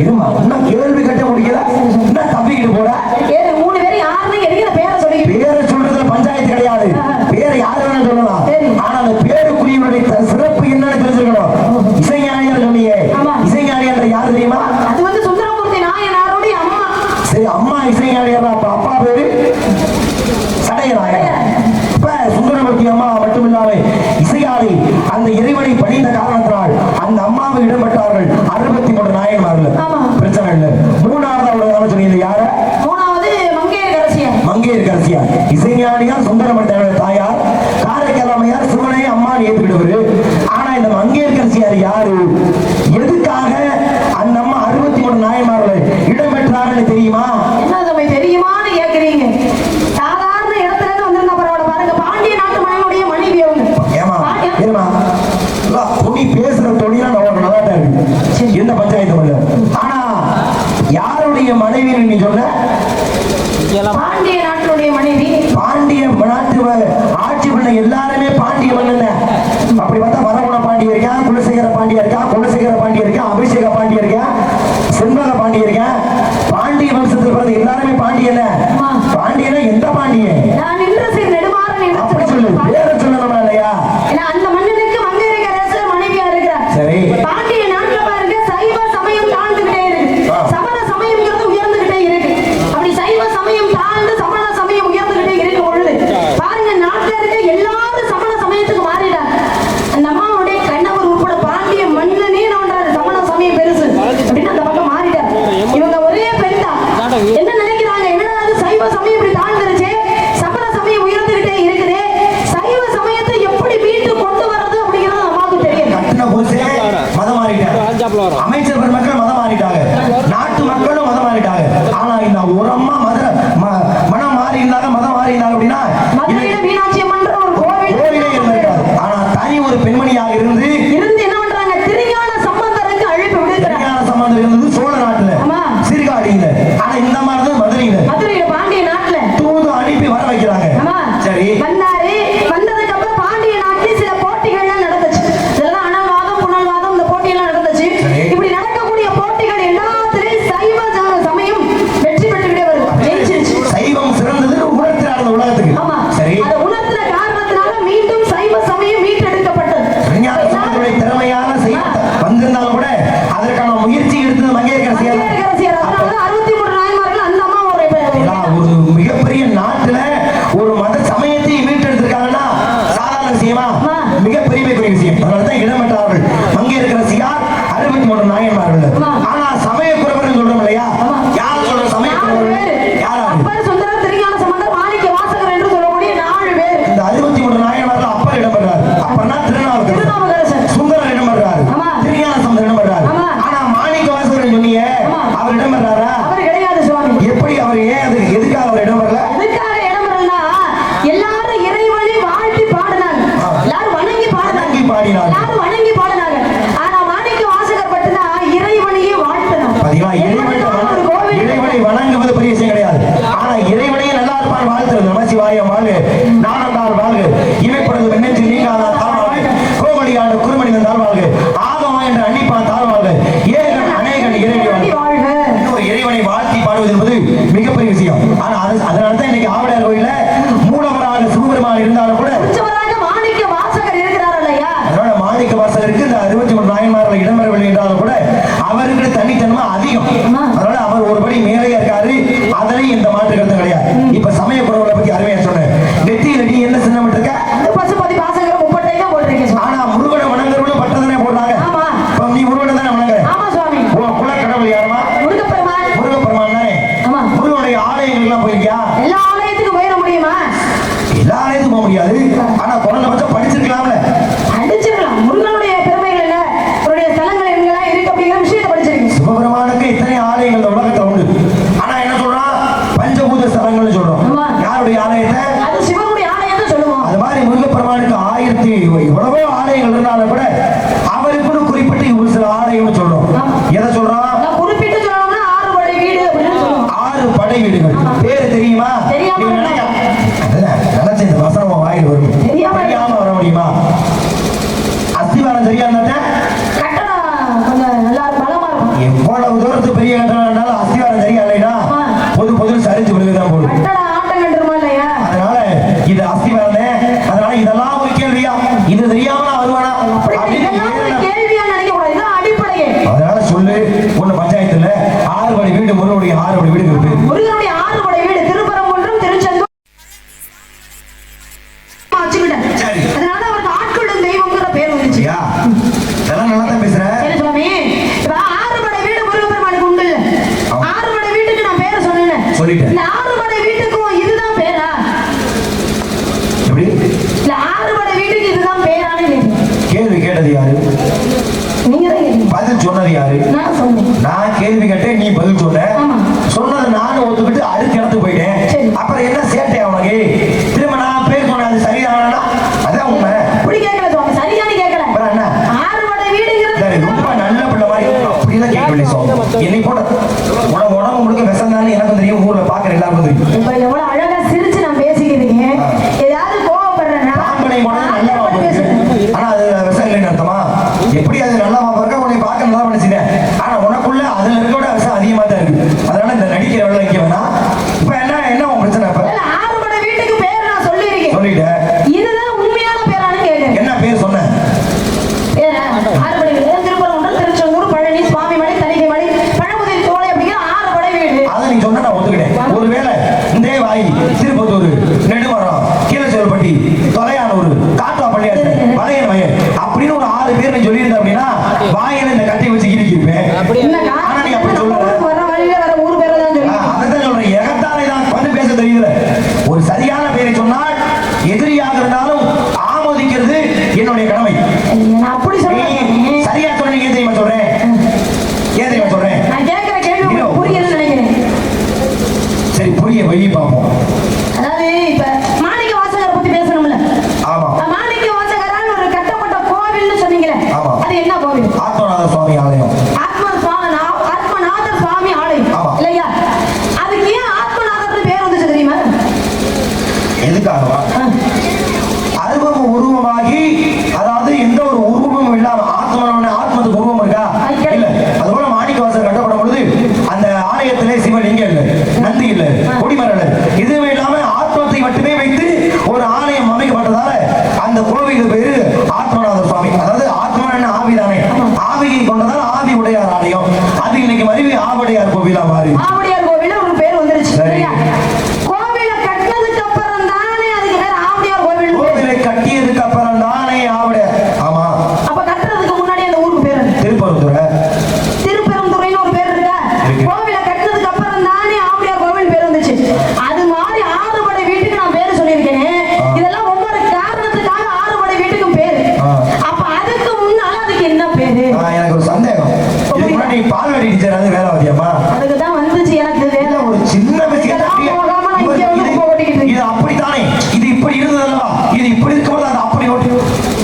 இருமா இன்னும் கேள்வி கட்ட முடியல என்ன தப்பிக்கிட்டு போற 3 பேரும் யாருன்னு எதுக்கு பேரை சொல்லி பேரை சொல்றதுல பஞ்சாயத்து கிடையாது. பேரை யாரு வேணா சொல்லலாம். ஆனா அந்த பேருக்குரியவருடைய சிறப்பு என்னன்னு தெரிஞ்சுக்கணும். இசைஞானியார் சொன்னீங்க. இசைஞானியார் யாரு தெரியுமா? அது வந்து சுந்தரமூர்த்தி நாயனாருடைய அம்மா. சரி அம்மா இசைஞானியார். அப்பா பேரு சடையநாயகர். இப்ப சுந்தரமூர்த்தி அம்மா மட்டுமில்லாம இசையாளி அந்த இறைவனை பணிந்த காரணத்தினால் அந்த அம்மாவை இடம்பெற்றார்கள் 63 நாயன்மார்கள். பிரச்சனை இல்லை. 3வது அவ்வளவு சொன்னீங்க யார? 3வது மங்கையர்கரசியார். இசைஞானியார் சுந்தரமூர்த்தி தாயார், காரைக்காலமையார் சிவனை அம்மான்னு ஏற்றுக்கிட்டவரு. ஆனா இந்த மங்கையர்கரசியார் யாரு? எதுக்காக அந்த அம்மா 63 நாயன்மார்கள் இடம்பெற்றார்கள் தெரியுமா? என்ன தம்பி தெரியுமான்னு கேக்குறீங்க? சாதாரண இடத்துல இருந்து வந்திருந்தா பரவாயில்ல, பாருங்க பாண்டிய நாட்டு மனைவியுடைய மனைவி அவங்க. ஏமா ஏமா துணி பேசுற தொழிலா நமக்கு நல்லா தான் இருக்கு. எந்த பஞ்சாயத்து இல்ல. ஆனா யாருடைய மனைவி நீ சொன்ன? பாண்டிய நாட்டுடைய மனைவி. பாண்டிய நாட்டு ஆட்சி பண்ண எல்லாருமே பாண்டிய மன்னன். அப்படி பார்த்தா வரகுண பாண்டிய இருக்கா, குலசேகர பாண்டியா இருக்கா, குலசேகர பாண்டியா இருக்கா, அபிஷேக பாண்டியா இருக்கா, செண்பக பாண்டிய இருக்கா. பாண்டிய வம்சத்தில் பிறந்த எல்லாருமே பாண்டியன. பாண்டியனா எந்த பாண்டியன்? நான் நின்ற சீர் நெடுமாறன். அப்படி சொல்லு, பேரை சொல்லணுமா இல்லையா? அந்த மன்னனுக்கு மங்கையர்கரசியார் மனைவியா இருக்கிறார். சரி. பாண்டிய நாட்டுல பாருங்க சைவ சமயம் தாழ்ந்துகிட்டே இருக்கு, சமண சமயம் உயர்ந்துகிட்டே இருக்கு. அப்படி சைவ சமயம் தாழ்ந்து சமண சமயம் உயர்ந்துகிட்டே இருக்கும் பொழுது பாருங்க நாட்டுல இருக்க எல்லாரும் சமண சமயத்துக்கு மாறிடாங்க. அந்த அம்மாவுடைய கணவர் உட்பட பாண்டிய மன்னனே நோண்டாரு சமண சமயம் பெருசு அப்படின்னு அந்த பக்கம் மாறிட்டார். இவங்க ஒரே பெண் தான். என்ன நினைக்கிறாங்க? என்னடா சைவ சமயம் இப்படி தாழ்ந்துருச்சு, சமண சமயம் உயர்ந்துகிட்டே இருக்குது, சைவ சமயத்தை எப்படி மீட்டு கொண்டு வர்றது அப்படிங்கிறது அம்மாவுக்கு தெரியும். மதம் மாறிட்டாங்க, அமைச்சர் பெருமக்கள் மதம் மாறிட்டாங்க, நாட்டு மக்களும் மதம் மாறிட்டாங்க. ஆனா இந்த ஒரு அம்மா மனம் மாறி இருந்தாங்க, மதம் மாறி இருந்தாங்க அப்படின்னா மதுரையில மீனாட்சி அம்மன்ற ஒரு கோவிலே இருந்திருக்காது. ஆனா தனி ஒரு பெண்மணியாக இருந்து என்ன பண்றாங்க? திருஞான சம்பந்தருக்கு அழைப்பு விடுறாங்க. திருஞான சம்பந்தர் இருந்தது சோழ நாட்டுல, சீர்காழியில. ஆனா இந்த மாதிரி தான் மதுரையில பாண்டிய நாட்டுல தூது அனுப்பி வர வைக்கிறாங்க. சரி வந்தாரு. வந்ததுக்கு அப்புறம் பாண்டிய நாட்டில் சில போட்டிகள்லாம் நடந்துச்சு. இதெல்லாம் அனல்வாதம் புனல்வாதம் இந்த போட்டியெல்லாம் நடந்துச்சு. இப்படி நடக்கக்கூடிய போட்டிகள் எல்லாத்திலையும் சைவ சமயம் வெற்றி பெற்றுக்கிட்டே வருது, ஜெயிச்சிருச்சு. சைவம் சிறந்தது உணர்த்தினார் அந்த உலகத்துக்கு. சரி, அதை உணர்த்தின காரணத்தினால மீண்டும் சைவ சமயம் மீட்டெடுக்கப்பட்டது. திறமையான வந்திருந்தாலும் கூட அதற்கான முயற்சி எடுத்தது மங்கையர்கரசியார். அதனால 63 நாயன்மார்கள் அந்த அம்மா ஒரு மிகப்பெரிய நாட்டுல ஒரு மத சமயத்தை மீட்டெடுத்திருக்காங்கன்னா சாதாரண விஷயமா? மிகப்பெரிய விஷயம். அதனாலதான் இடம்பெற்றார்கள் மங்கையர்கரசியார் 63 நாயன்மார்கள். ஆனா சமய குறவர்கள் சொல்றோம் இல்லையா? யார் சொல்ற சமய குறவர்கள்? அப்பர் சுந்தரர், திருஞான சம்பந்தர், மாணிக்க வாசகர் என்று சொல்லக்கூடிய 4 பேர். இந்த 63 நாயன்மார்கள் அப்பர் இடம்பெறார். அப்பர்னா திருநாவுக்கரசர். சுந்தரர் இடம்பெறாரு, திருஞான சம்பந்தர் இடம்பெறாரு. ஆனா மாணிக்க வாசகர் சொன்னீங்க, அவர் இடம்பெறாரா? அவர் கிடையாது சுவாமி. எப்படி? அவர் ஏன் அது எதுக்காக அவர் இடம்பெறல? எதுக்காக இடம்பெறலன்னா எல்லாரும் இறைவனை வாழ்த்தி பாடினாங்க, எல்லாரும் வணங்கி பாடினாங்க, எல்லாரும் வணங்கி பாடினாங்க. ஆனா மாணிக்க வாசகர் மட்டும்தான் இறைவனையே வாழ்த்தினார். இறைவனை வணங்குவது பெரிய விஷயம் கிடையாது. ஆனா இறைவனையே நல்லா இருப்பான் வாழ்த்துறது. நமசிவாயம் வாழ்க, நானந்தார் வாழ்க, இமைப்படுவது வெண்ணெஞ்சு நீங்காதான் தாழ்வாழ்க, கோமடியாண்டு குறுமணி வந்தால் வாழ்க, ஆகமா என்று அன்னிப்பான் தாழ்வாழ்க, ஏகன் அநேகன் இறைவனை வாழ்க. ஒரு இறைவனை வாழ்த்தி பாடுவது என்பது மிகப்பெரிய விஷயம். ஆனா அதனால்தான் இன்னைக்கு ஆவடையார் கோயில மூலவராக சிவபெருமான் இருந்தாலும் கூட மாணிக்க வாசகர் இருக்கிறார் இல்லையா? அதனால மாணிக்க வாசகருக்கு இந்த 63 நாயன்மார்கள் இடம்பெறவில்லை என்றாலும் கூட அவருக்கு தனித்தன்மை அதிகம். அதனால அவர் ஒருபடி மேலே இருக்காரு. அதனை இந்த மாற்று கருத்து கிடையாது. இப்ப சமய குறவர்களை பத்தி அருமையா சொன்னேன். நெத்தியில நீ என்ன சின்னம் இருக்க? பசுபதி வாசகர் 30 தான் போட்டிருக்கீங்க. ஆனா முருகனை வணங்குறவங்க பட்டதானே போடுறாங்க. இப்ப நீ முருகனை தானே வணங்குற? ஆமா சுவாமி. குல கடவுள் யாருமா? முருகப்பெருமான். முருகப்பெருமான் தானே. முருகனுடைய ஆலயங்கள் எல்லாம் போயிருக்கியா? எல்லா ஆலயத்துக்கும் போயிட முடியுமா? எல்லா ஆலயத்துக்கும் போக முடியாது. ஆனா குறைந்தபட்சம் படிச்சிருக்கலாம்ல. படிச்சிருக்கலாம். முருகனுடைய பெருமைகள் என்ன, அவருடைய ஸ்தலங்கள் எங்கெல்லாம் இருக்கு அப்படிங்கிற விஷயத்தை படிச்சிருக்கீங்க. சிவபெருமானுக்கு இத்தனை ஆலயங்கள் உலகத்துல உண்டு. ஆனா என்ன சொல்றான்? பஞ்சபூத ஸ்தலங்கள்னு சொல்றோம். யாருடைய ஆலயத்தை? அது சிவனுடைய ஆலயத்தை சொல்லுவோம். அது மாதிரி முருகப்பெருமானுக்கு 1000 எவ்வளவோ ஆலயங்கள் இருந்தாலும் கூட அவருக்கு குறிப்பிட்டு ஒரு சில ஆலயம்னு சொல்றோம். எதை சொல்றோம்? குறிப்பிட்டு சொல்லணும்னா 6 படை வீடு அப்படின்னு சொல்லுவோம். 6 படை வீடுகள். பேரு தெரியுமா? நினைச்ச இந்த வசனம் வாயில் வரும். தெரியாம வர முடியுமா? அஸ்திவாரம் சரியா இருந்தா கட்டணம் கொஞ்சம் நல்லா பலமா இருக்கும். எவ்வளவு தூரம் சொன்னது யாரு? நான் சொன்னேன். நான் கேள்வி கேட்டேன், நீ பதில் சொன்ன. சொன்னதை நானும் ஒத்துக்கிட்டு அடுத்த இடத்துக்கு போயிட்டேன். அப்புறம் என்ன சேட்டை அவனுக்கு? திரும்ப நான் பேர் சொன்னேன், அது சரிதானா? அதான் உண்மை. அப்படி கேட்கல சுவாமி, சரிதானே கேட்கல. என்ன ஆறுபடை வீடுங்கிறது ரொம்ப நல்ல பிள்ளை மாதிரி அப்படிலாம் கேட்கவில்லை சுவாமி. என்னை போட உடம்பு முழுக்க விஷந்தானு எனக்கும் தெரியும், ஊர்ல பாக்குற எல்லாருக்கும் தெரியும். இப்ப எவ்வளவு அழகா சிரிச்சு நான் பேசிக்கிறீங்க. ஏதாவது கோவப்படுறேன்னா நல்லவா போயிருக்கு. ஆனா அது விஷம் இல்லைன்னு அர்த்தமா? எப்படி அது நல்லவா போறக்க உன்னை பார்க்க நல்லா நினைச்சிட்டேன். ஆனா உனக்குள்ள அதுல இருக்கோட விஷம் அதிகமா தான் இருக்கு. அதனால இந்த நடிக்கிற வேலை வைக்க வேணாம். இப்ப என்ன உன் பிரச்சனை? இப்ப ஆறுபடை வீட்டுக்கு பேர் நான் சொல்லியிருக்கேன். சொல்லிட்டேன். இதுதான் உண்மையான பேரானு கேட்டேன். என்ன பேர் சொன்ன? ஆறுபடை வீடு திருப்பரங்குன்றம், திருச்செந்தூர், பழனி, சுவாமிமலை, தணிகைமலை, பழமுதிர் சோலை அப்படிங்கிற ஆறுபடை வீடு. அதை நீ சொன்ன நான் ஒத்துக்கிட்டேன். ஒருவேளை இந்த வாய் திருப்பத்தூர், நெடுமரம், கீழச்சோல்பட்டி, தொலையானூர், காட்டாப்பள்ளியார், வளையன் வயல் அப்படின்னு ஒரு 6 பேர் நீ சொல்லியிருந்த அப்படின்னா வாயில இந்த கட்டையை வச்சு இருப்பேன். ஆனா நீ அப்படி சொல்ல வர வழியில வர ஊர் பேரை தான் சொல்லி அதான் சொல்றேன். எகத்தாலே தான் வந்து பேச தெரியல. ஒரு சரியான பேரை சொன்னால் எதிரியாக இருந்தாலும் ஆமோதிக்கிறது என்னுடைய கடமை. நான் அப்படி சொல்றேன். சரியா சொல்றேன். ஏன் தெரியுமா சொல்றேன்? நான் கேட்கிற கேள்வி உங்களுக்கு புரியுதுன்னு நினைக்கிறேன். சரி, புரிய வழி பார்ப்போம். அதாவது இப்ப மாணிக்க வாசகரை பத்தி பேசணும்ல. ஆமா. மாணிக்க வாசகரால் ஒரு கட்டப்பட்ட கோவில்னு சொன்னீங்களே, அது என்ன கோவில்? ஆத்மநாத சுவாமி ஆலயம். ஆத்மநாதர் சுவாமி ஆலயம் இல்லையா? அதுக்கு ஏன் ஆத்மநாதர் பேர் வந்துச்சு தெரியுமா? எதுக்காகவா? அருவம் உருவமாகி, அதாவது எந்த ஒரு உருவமும் இல்லாம ஆத்மத்துக்கு உருவம் இருக்கா? இல்ல. அதுபோல மாணிக்கவாசகர் கட்டப்படும் பொழுது அந்த ஆலயத்திலே சிவலிங்கம் இல்ல, நந்தி இல்ல, கொடிமரம் இல்ல, இதுவே இல்லாம ஆத்மத்தை மட்டுமே வைத்து ஒரு ஆலயம் அமைக்கப்பட்டதால அந்த கோவில் பேரு ஆத்மநாத சுவாமி. அதாவது ஆத்மா என்ன? ஆவிதானே. ஆவியை கொண்டதால் ஆவி உடையார் ஆலயம். அது இன்னைக்கு மறுபடி ஆவுடையார் கோவிலா மாறி ஆவுடையார் கோவில் ஒரு பேர் வந்துருச்சு. கோவிலை கட்டினதுக்கு அப்புறம் தானே அதுக்கு பேர் ஆவுடையார் கோவில். கோவிலை கட்டியதுக்கு அப்புறம் தானே ஆவுடையார். ஆமா. அப்ப கட்டுறதுக்கு முன்னாடி அந்த ஊருக்கு பேர் திருப்பரந்துரை. திருப்பரந்துரைன்னு ஒரு பேர் இருக்கா? கோவிலை கட்டினதுக்கு அப்புறம் தானே ஆவுடையார் கோவில் பேர் வந்துச்சு. அது மாதிரி ஆறுபடை வீட்டுக்கு நான் பேர் சொல்லியிருக்கேன். இதெல்லாம் ஒவ்வொரு காரணத்துக்காக ஆறுபடை வீட்டுக்கும் பேரு. அப்ப அதுக்கு முன்னால அதுக்கு என்ன பேரு? எனக்கு ஒரு சந்தேகம். இதுக்கு முன்னாடி பால்வாடி டீச்சர் அது வேலை வந்தியம்மா? அதுக்கு தான் வந்துச்சு எனக்கு வேலை. ஒரு சின்ன விஷயம். இது அப்படித்தானே, இது இப்படி இருந்ததல்லவா, இது இப்படி இருக்கும்போது அது அப்படி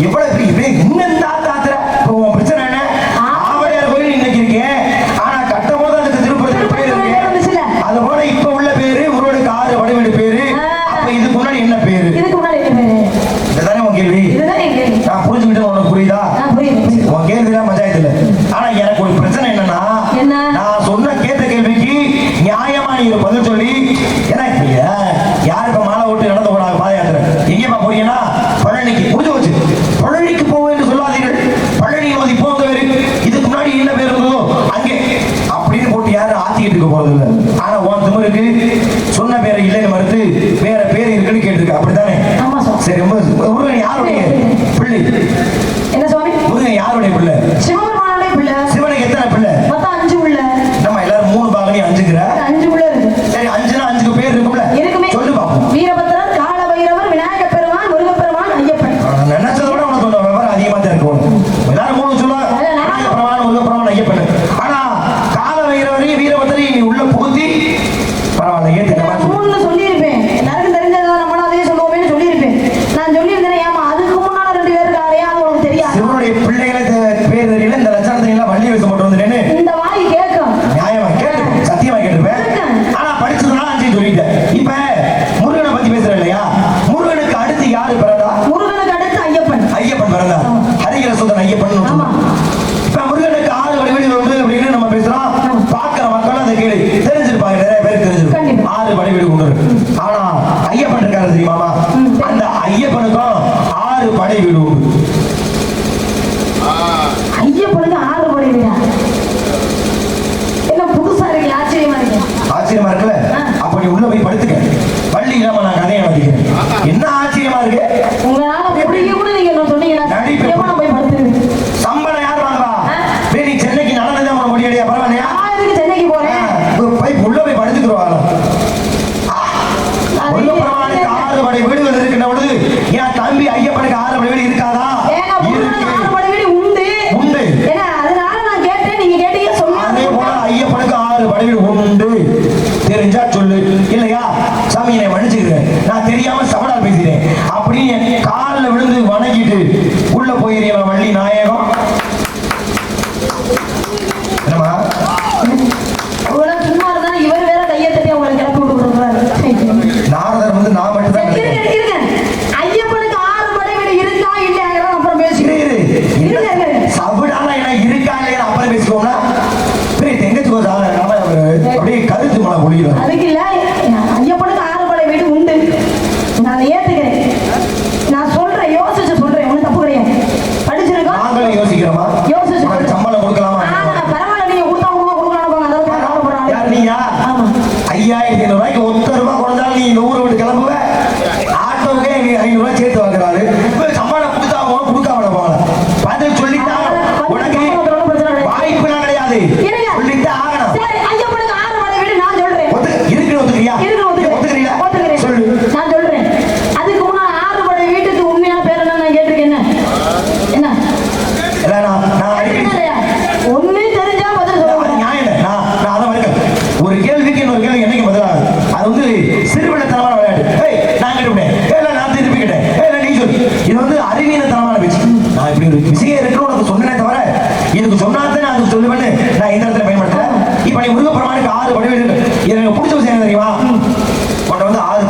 எவ்வளவு இன்னும் தாத்திர உன் பிரச்சனை என்ன? ஆவடையார் கோயில் இன்னைக்கு இருக்கேன். ஆனா கட்டும் போது அதுக்கு திருப்பதி பேர் இருக்கு. அது போல இப்ப உள்ள பேரு உருவனுக்கு 6 வடிவெடு பேரு. அப்ப இதுக்கு முன்னாடி என்ன பேரு? இதுக்கு முன்னாடி என்ன பேரு? இதுதானே உன் கேள்வி. நான் புரிஞ்சுக்கிட்டேன். உனக்கு புரியுதா? உன் கேள்விதான் பஞ்சாயத்து இல்ல. ஆனா எனக்கு ஒரு பிரச்சனை என்னன்னா, நான் சொன்ன கேட்ட கேள்விக்கு நியாயமா நீங்க பதில் சொல்லி, ஏன்னா யாரு இப்ப மாலை ஓட்டு நடந்து போறாங்க பாத யாத்திரை, எங்கேப்பா போறீங்கன்னா பழனிக்கு முடிஞ்சு வச்சு பழனிக்கு போவோம் என்று சொல்லாதீர்கள். பழனி நோதி போங்க வேறு, இதுக்கு முன்னாடி என்ன பேர் இருந்ததோ அங்கே அப்படின்னு போட்டு யாரும் ஆத்திக்கிட்டு இருக்க போறது இல்லை. ஆனா உன் திமிருக்கு சொன்ன பேரை இல்லைன்னு மறுத்து வேற பேர் இருக்குன்னு கேட்டிருக்க. அப்படித்தானே? சரி. முருகன் யாருடைய பிள்ளை? என்ன சுவாமி? முருகன் யாருடைய பிள்ளை? சிவபெருமானுடைய பிள்ளை. சிவனுக்கு எத்தனை பிள்ளை? மொத்தம் 5 பிள்ளை. நம்ம எல்லாரும் 3 பாகமே 5ங்கிற 5 பிள்ளை இருக்கு. சரி, 5னா 5க்கு பேர் இருக்கும்ல? இருக்குமே. சொல்லு பாப்போம். வீரபத்ரர், கால பைரவர், விநாயக பெருமான், முருகப்பெருமான், ஐயப்பன். நினைச்சதை விட உனக்கு விவரம் அதிகமா தான் இருக்கு. எல்லாரும் 3 சொல்லுவா, விநாயக பெருமான், முருகப்பெருமான், ஐயப்பன். ஆனா கால பைரவரையும் வீரபத்ரையும் நீ உள்ள புகுத்தி பரவாயில்ல ஏத்துக்க மாதிரி 3 சொல்லியிருப்பேன். எல்லாருக்கும் தெரிஞ்சதான் நம்மளும் அதே சொல்லுவோமேன்னு சொல்லியிருப்பேன். நான் சொல்லியிருந்தேன். ஏமா அதுக்கு முன்னால 2 பேருக்கு அடையாளம் உனக்கு தெரியாது. சிவனுடைய பிள்ளைகளை பேர் தெரியல. இந்த லட்சணத்தை எல்லாம் வள்ளி வச்சு மட்டும் வந்துட்டேன்னு இந்த வாய் கேட்கும். நியாயமா கேட்டு சத்தியமா கேட்டுருப்பேன். ஆனா படிச்சதுனால 5 சொல்லிட்டேன். இப்ப முருகனை பத்தி பேசுற இல்லையா? முருகனுக்கு அடுத்து யாரு பிறந்தா? முருகனுக்கு அடுத்து ஐயப்பன். ஐயப்பன் பிறந்தா. ஹரிகர சுதன் ஐயப்பன். இப்ப முருகனுக்கு 6 வடிவெளிகள் உண்டு அப்படின்னு நம்ம பேசுறோம். பாக்குற மக்கள் அதை கேள்வி தெரிஞ்சிருப்பாங்க. நிறைய பேருக்கு தெரிஞ்சிருக்கும் 6 வடிவெளி உண்டு. ஆனா ஐயப்பன் இருக்காரு தெரியுமாமா? அந்த ஐயப்பனுக்கும் 6 படை வீடு உண்டு. ஐயப்பனுக்கு 6 படை வீடா? என்ன புதுசா இருக்கு, ஆச்சரியமா இருக்கு. ஆச்சரியமா இருக்குல்ல? அப்ப நீ உள்ள போய் படுத்துக்க. வள்ளி இல்லாம நான் கதையை நடிக்கிறேன். என்ன ஆச்சரியமா இருக்கு? உங்களால எப்படிங்க கூட நீங்க என்ன சொன்னீங்களா? போய் படுத்துருக்கு. சம்பளம் யார் வாங்குவா? நீ சென்னைக்கு நடந்ததே உனக்கு முடியலையா? பரவாயில்லையா? எதுக்கு சென்னைக்கு போறேன்? போய் உள்ள போய் படுத்துக்கிறோம். முருகப்பெருமானுக்கு 6 படை வீடுகள் இருக்கின்ற பொழுது என் தம்பி ஐயப்பனுக்கு 6 படை வீடு இருக்காதா? 6 படை வீடு உண்டு. உண்டு. ஏன்னா அதனால நான் கேட்டேன். நீங்க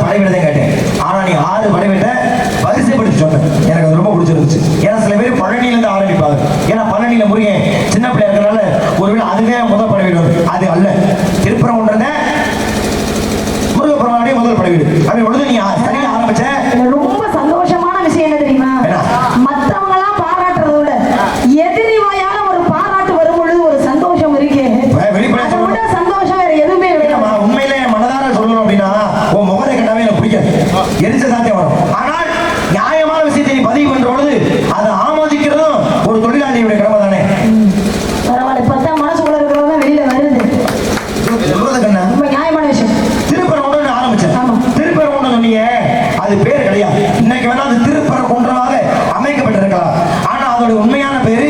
படைவீடு கேட்டேன். ஆனா நீ 6 படைவீட்டை வரிசைப்படுத்தி சொன்ன. எனக்கு அது ரொம்ப பிடிச்சிருந்துச்சு. ஏன்னா சில பேர் பழனியில இருந்து ஆரம்பிப்பாங்க. ஏன்னா பழனியில முருகன் சின்ன பிள்ளையா இருக்கிறனால ஒருவேளை அதுவே முதல் படைவீடு. அது அல்ல, திருப்பரங்குன்றத முருகப்பெருமானுடைய முதல் படைவீடு. அப்படி பொழுது நீ சரியா ஆரம்பிச்ச. ரொம்ப சந்தோஷமான விஷயம் என்ன தெரியுமா? மத்தவங்க எல்லாம் பாராட்டுறத விட எதிரி வாயால ஒரு பாராட்டு வரும் பொழுது ஒரு சந்தோஷம் இருக்கு. அதை விட சந்தோஷம் வேற எதுவுமே இல்லை. உண்மையிலே மனதார சொல்லணும் அப்படின்னா உன் முகத்தை கண்டாவே எனக்கு பிடிக்காது, எரிச்ச சாத்தியம் வரும். ஆனால் நியாயமான விஷயத்தை நீ பதிவு பண்ற பொழுது அதை ஆமோதிக்கிறதும் ஒரு தொழிலாளியுடைய கடமை தானே. பரவாயில்ல, இப்பதான் மனசுக்குள்ள இருக்கிறவங்க வெளியில வருது. சொல்றது கண்ணா ரொம்ப நியாயமான விஷயம். திருப்பரங்குன்றம் ஆரம்பிச்சேன். திருப்பரங்குன்றம் சொன்னீங்க, அது பேர் கிடையாது. இன்னைக்கு வேணா அது திருப்பரங்குன்றமாக அமைக்கப்பட்டிருக்கலாம். ஆனா அதோட உண்மையான பேரு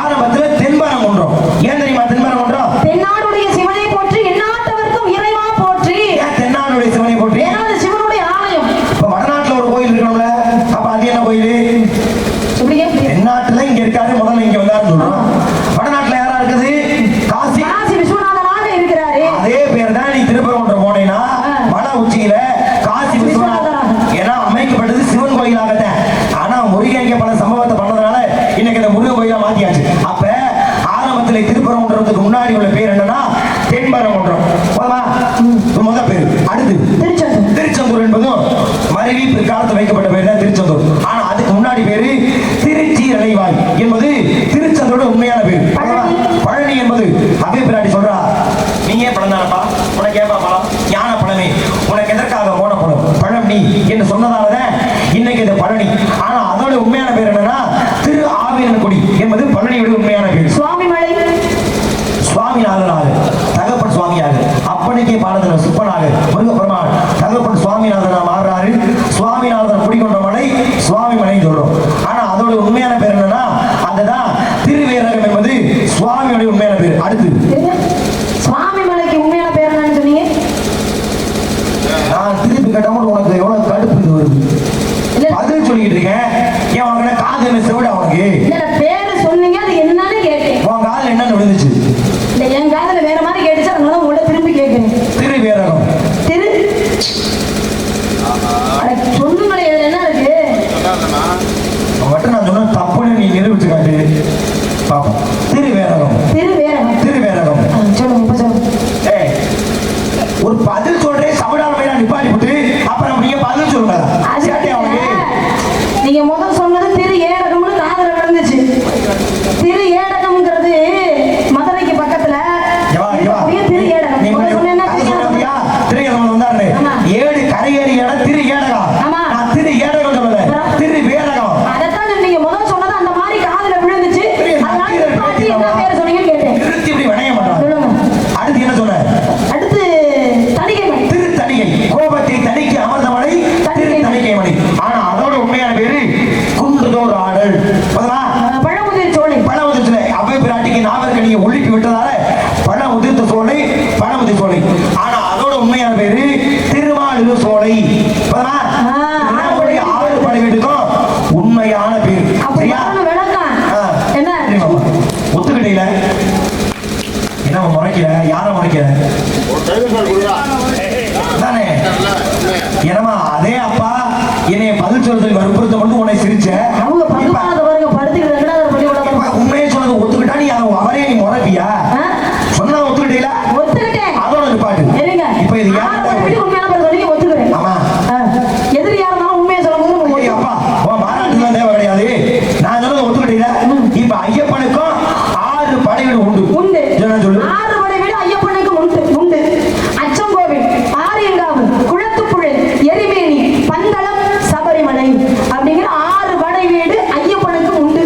ஆரம்பத்துல தென்பரங்குன்றம். ஏன் தெரியுமா தென்பரங்குன்றம்? தென்னாடுடைய சிவனை போற்றி எந்நாட்டவர்க்கும் இறைவா போற்றி. ஏன் தென்னாடுடைய சிவனை போற்றி? ஏன்னா அது சிவனுடைய ஆலயம். இப்ப வடநாட்டுல ஒரு கோயில் இருக்கணும்ல, அப்ப அது என்ன கோயில்? தென்னாட்டுல இங்க இருக்காரு, முதல்ல இங்க வந்தாருன்னு சொல்றோம். வடநாட்டுல யாரா இருக்குது? காசி விஸ்வநாதனாக இருக்கிறாரு. அதே பேர் தான். நீ திருப்பரங்குன்றம் போனீங்கன்னா மலை உச்சியில காசி விஸ்வநாதர் ஏன்னா அமைக்கப்பட்டது சிவன் கோயிலாகத்தான். ஆனா முருகன் இங்க பல சம்பவத்தை பண்ணதுனால இன்னைக்கு இந்த முருகன் கோயிலா மாத்தியாச்சு. அப்ப ஆரம்பத்துல திருப்பரங்குன்றத்துக்கு முன்னாடி உள்ள பேர் என்னன்னா தென்பரங்குன்றம். முதல் பேர். அடுத்து திருச்செந்தூர். திருச்செந்தூர் என்பதும் மருவி பிற்காலத்தில் வைக்கப்பட்ட பேர் தான் திருச்செந்தூர். ஆனா அதுக்கு முன்னாடி பேரு திருச்சீரலைவாய் என்பது திருச்செந்தூரோட உண்மையான பேர். பழனி என்பது அபே பிராட்டி சொல்றா, நீயே பழம் தானப்பா, உனக்கு ஏப்பா பழம்? ஞான பழமே, உனக்கு எதற்காக போன பழம்? பழம் நீ என்று சொன்னதாலதான் இன்னைக்கு இது பழனி. ஆனா அதோட உண்மையான பேர் என்னன்னா திரு ஆவினன்குடி என்பது பழனியோட உண்மையான பேர். சுவாமிமலை. சுவாமிநாதனாக தகப்பன் சுவாமியாக அப்பனுக்கே பாடத்துல சுப்பனாக முருகப்பெருமான் தகப்பன் சுவாமிநாதனா மாறுறாரு. சுவாமிநாதன் குடிக்கொண்ட மலை சுவாமி மலைன்னு சொல்றோம். ஆனா அதோட உண்மையான பேர் என்னன்னா அதுதான் திருவேரகம் என்பது சுவாமியோட உண்மையான பேர். அடுத்து சுவாமி மலைக்கு உண்மையான பேர் என்னன்னு சொன்னீங்க? நான் திருப்பி கேட்டபோது உனக்கு எவ்வளவு கடுப்பு இது வருது. பதில் சொல்லிட்டு இருக்கேன். ஏன் உனக்கு காது என்ன செவிட? உனக்கு பேரு சொன்னீங்க, அது என்னன்னு கேட்டேன். உன் காதுல என்ன விழுந்துச்சு? இல்ல, என் காதுல வேற மாதிரி கேட்டுச்சு, அதனால உங்களை திரும்பி கேட்கிறேன். திருவேரகம். திரு சொல்லுங்களே, இதுல என்ன இருக்கு? மட்டும் நான் சொன்ன தப்புன்னு நீ நிரூபிச்சு காட்டு பாப்போம். திருவேரகம். திருவேரகம். திருவேரகம். சொல்லுங்க, இப்ப சொல்லுங்க. ஒரு பதில் சொல்றேன், சமடால போய் நான் நிப்பாட்டி விட்டு அப்புறம் நீங்க பதில் சொல்லுங்க. நீங்க முதல் சொன்னது திரு ஏடகம்னு காதுல விழுந்துச்சு. திரு ஏடகம்ங்கிறது மதுரைக்கு பக்கத்துல திரு ஏடகம். திருவேரகம் வந்தாரு. ஏடு கரையேறி இடம் திரு ஏடகம். நான் திரு ஏடகம் சொல்லல, திரு வேரகம். அதைத்தான் நீங்க முதல் சொன்னது அந்த மாதிரி காதுல விழுந்துச்சு. அதனால என்ன பேர் சொன்னீங்கன்னு கேட்டேன். திருத்தி இப்படி வினைய மாட்டாங்க. அடுத்து என்ன சொன்ன? அடுத்து தணிகை மலை. திரு தணிகை. கோபத்தை தணிக்கை அமர்ந்த மலை திரு தணிகை மலை. ஆனா அதோட உண்மையான பேரு குன்றுதோர் ஆடல். பழமுதிர் சோலை. பழமுதிர் சோலை. அவ்வை பிராட்டிக்கு நாவற்கனியை ஒழிப்பி விட்டதால பழ உதிர்த்த சோலை பழமுதிர் சோலை. ஆனா அதோட உண்மையான பேரு திருமாலிரு சோலை. 6 படைவீட்டுக்கும் உண்மையான பேர். என்ன ஒத்துக்கிட்டீங்கள? என்ன முறைக்கிற? யார முறைக்கிற தானே? என்னமா அதே அப்பா என்னைய பதில் சொல்றதுக்கு வற்புறுத்த மட்டும் உன்னை சிரிச்ச. உண்மையை சொன்னது ஒத்துக்கிட்டா நீ அவரே நீ முறைப்பியா? சொன்னா ஒத்துக்கிட்டீங்களா? அதோட நிப்பாட்டு. இப்ப இது ஒத்துக்கிறேன். ஆமா, எதிரியா இருந்தாலும் உண்மையை சொல்லும்போது அப்பா உன் பாராட்டுலாம் தேவை கிடையாது. நான் சொன்னது ஒத்துக்கிட்டீங்களா? இப்ப ஐயப்பனுக்கும் 6 படைவீடு உண்டு. உண்டு. சொல்லு. 6 படைவீடு ஐயப்பனுக்கு உண்டு. அச்சங்கோவில், ஆரியங்காவு, குளத்துப்புழை, எரிமேனி, பந்தளம், சபரிமலை அப்படிங்கிற 6 படைவீடு ஐயப்பனுக்கு உண்டு.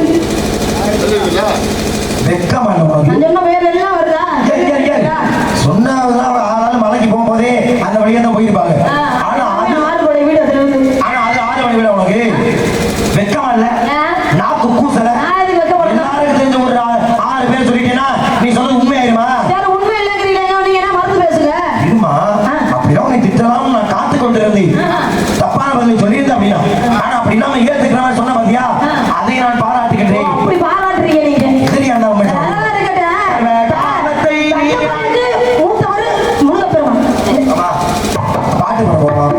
வெக்கமா நான் சொன்ன பேர் எல்லாம் வருதா? சொன்னதான் ஆளாலும் மலைக்கு போகும்போதே அந்த வழியா தான் போயிருப்பாங்க. ஆனா 6 படைவீடு அதுல இருந்து. ஆனா அது 6 படைவீடு. உனக்கு வெக்கமா இல்ல? நாக்கு கூசல? எல்லாருக்கும் தெரிஞ்ச ஒரு 6 பேர் சொல்லிட்டேன்னா நீ சொன்னது உண்மையாயிருமா? உண்மை இல்லைங்கிறீங்க, நீங்க என்ன மறந்து பேசுங்க. இருமா, அப்படிதான் உன்னை திட்டலாம் நான் காத்து கொண்டு இருந்தேன். தப்பான பதில் சொல்லியிருந்தேன் அப்படின்னா. ஆனா அப்படி இல்லாம ஏத்துக்கிறவன் சொன்ன பாத்தியா, அதை நான் பாராட்டுகின்றேன். அப்படி பாராட்டுறீங்க நீங்க. சரியா? பாட்டு பாட போறோம்.